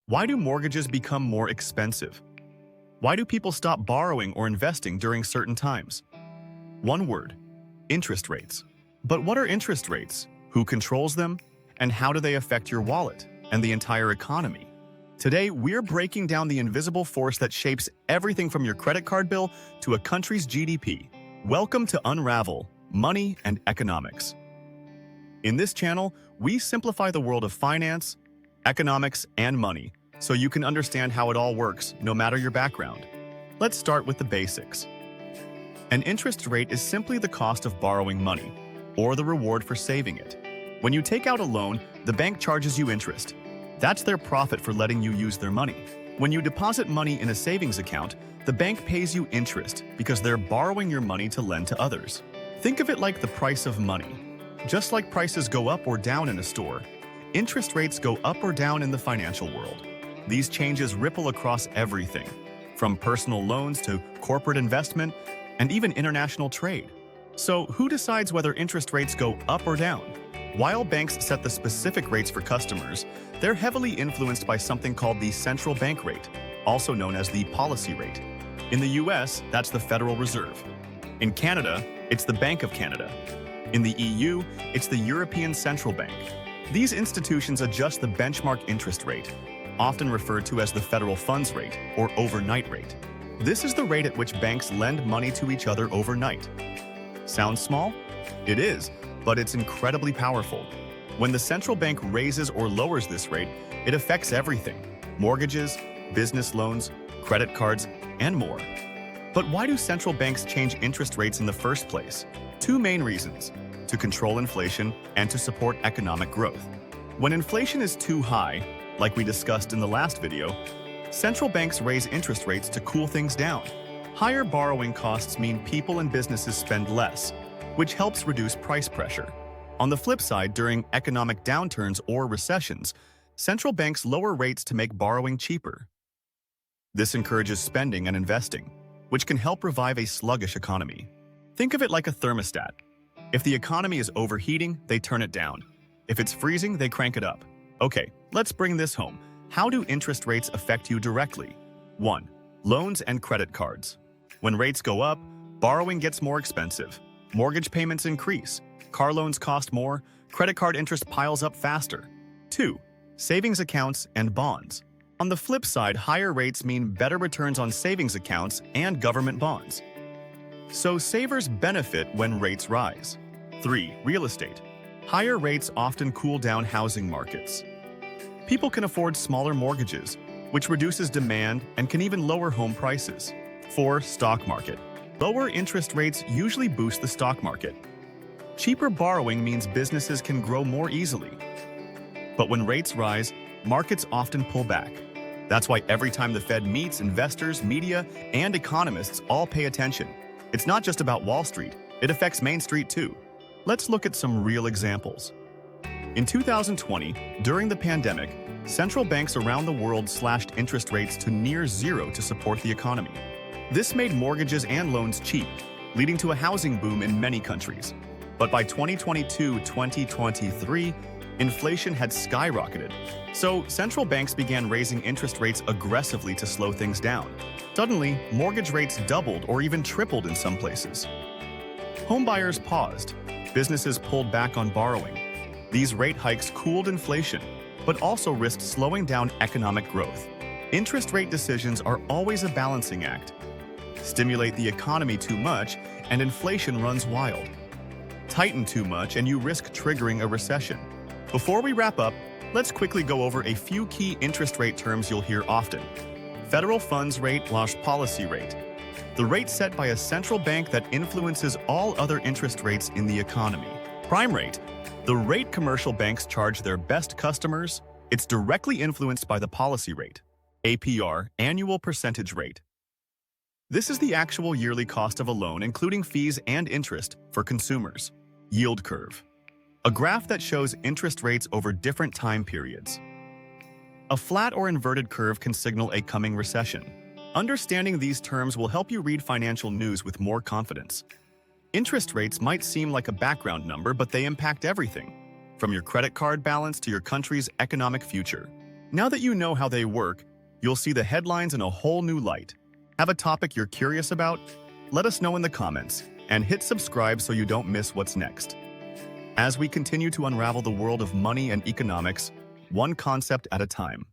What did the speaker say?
Why do mortgages become more expensive? Why do people stop borrowing or investing during certain times? One word: interest rates. But what are interest rates? Who controls them? And how do they affect your wallet and the entire economy? Today, we're breaking down the invisible force that shapes everything from your credit card bill to a country's GDP. Welcome to Unravel, Money and Economics. In this channel, we simplify the world of finance, economics, and money, so you can understand how it all works, no matter your background. Let's start with the basics. An interest rate is simply the cost of borrowing money, or the reward for saving it. When you take out a loan, the bank charges you interest. That's their profit for letting you use their money. When you deposit money in a savings account, the bank pays you interest because they're borrowing your money to lend to others. Think of it like the price of money. Just like prices go up or down in a store, interest rates go up or down in the financial world. These changes ripple across everything, from personal loans to corporate investment and even international trade. So who decides whether interest rates go up or down? While banks set the specific rates for customers, they're heavily influenced by something called the central bank rate, also known as the policy rate. In the US, that's the Federal Reserve. In Canada, it's the Bank of Canada. In the EU, it's the European Central Bank. These institutions adjust the benchmark interest rate, often referred to as the federal funds rate or overnight rate. This is the rate at which banks lend money to each other overnight. Sounds small? It is, but it's incredibly powerful. When the central bank raises or lowers this rate, it affects everything: mortgages, business loans, credit cards, and more. But why do central banks change interest rates in the first place? Two main reasons: to control inflation and to support economic growth. When inflation is too high, like we discussed in the last video, central banks raise interest rates to cool things down. Higher borrowing costs mean people and businesses spend less, which helps reduce price pressure. On the flip side, during economic downturns or recessions, central banks lower rates to make borrowing cheaper. This encourages spending and investing, which can help revive a sluggish economy. Think of it like a thermostat. If the economy is overheating, they turn it down. If it's freezing, they crank it up. Okay, let's bring this home. How do interest rates affect you directly? 1. Loans and credit cards. When rates go up, borrowing gets more expensive. Mortgage payments increase. Car loans cost more. Credit card interest piles up faster. 2. Savings accounts and bonds. On the flip side, higher rates mean better returns on savings accounts and government bonds. So savers benefit when rates rise. 3. Real estate. Higher rates often cool down housing markets. People can afford smaller mortgages, which reduces demand and can even lower home prices. 4. Stock market. Lower interest rates usually boost the stock market. Cheaper borrowing means businesses can grow more easily. But when rates rise, markets often pull back. That's why every time the Fed meets, investors, media, and economists all pay attention. It's not just about Wall Street, it affects Main Street too. Let's look at some real examples. In 2020, during the pandemic, central banks around the world slashed interest rates to near zero to support the economy. This made mortgages and loans cheap, leading to a housing boom in many countries. But by 2022-2023, inflation had skyrocketed. So central banks began raising interest rates aggressively to slow things down. Suddenly, mortgage rates doubled or even tripled in some places. Homebuyers paused. Businesses pulled back on borrowing. These rate hikes cooled inflation, but also risked slowing down economic growth. Interest rate decisions are always a balancing act. Stimulate the economy too much, and inflation runs wild. Tighten too much, and you risk triggering a recession. Before we wrap up, let's quickly go over a few key interest rate terms you'll hear often. Federal funds rate/policy rate. The rate set by a central bank that influences all other interest rates in the economy. Prime rate. The rate commercial banks charge their best customers. It's directly influenced by the policy rate. APR, annual percentage rate. This is the actual yearly cost of a loan, including fees and interest, for consumers. Yield curve. A graph that shows interest rates over different time periods. A flat or inverted curve can signal a coming recession. Understanding these terms will help you read financial news with more confidence. Interest rates might seem like a background number, but they impact everything, from your credit card balance to your country's economic future. Now that you know how they work, you'll see the headlines in a whole new light. Have a topic you're curious about? Let us know in the comments, and hit subscribe so you don't miss what's next. As we continue to unravel the world of money and economics, one concept at a time.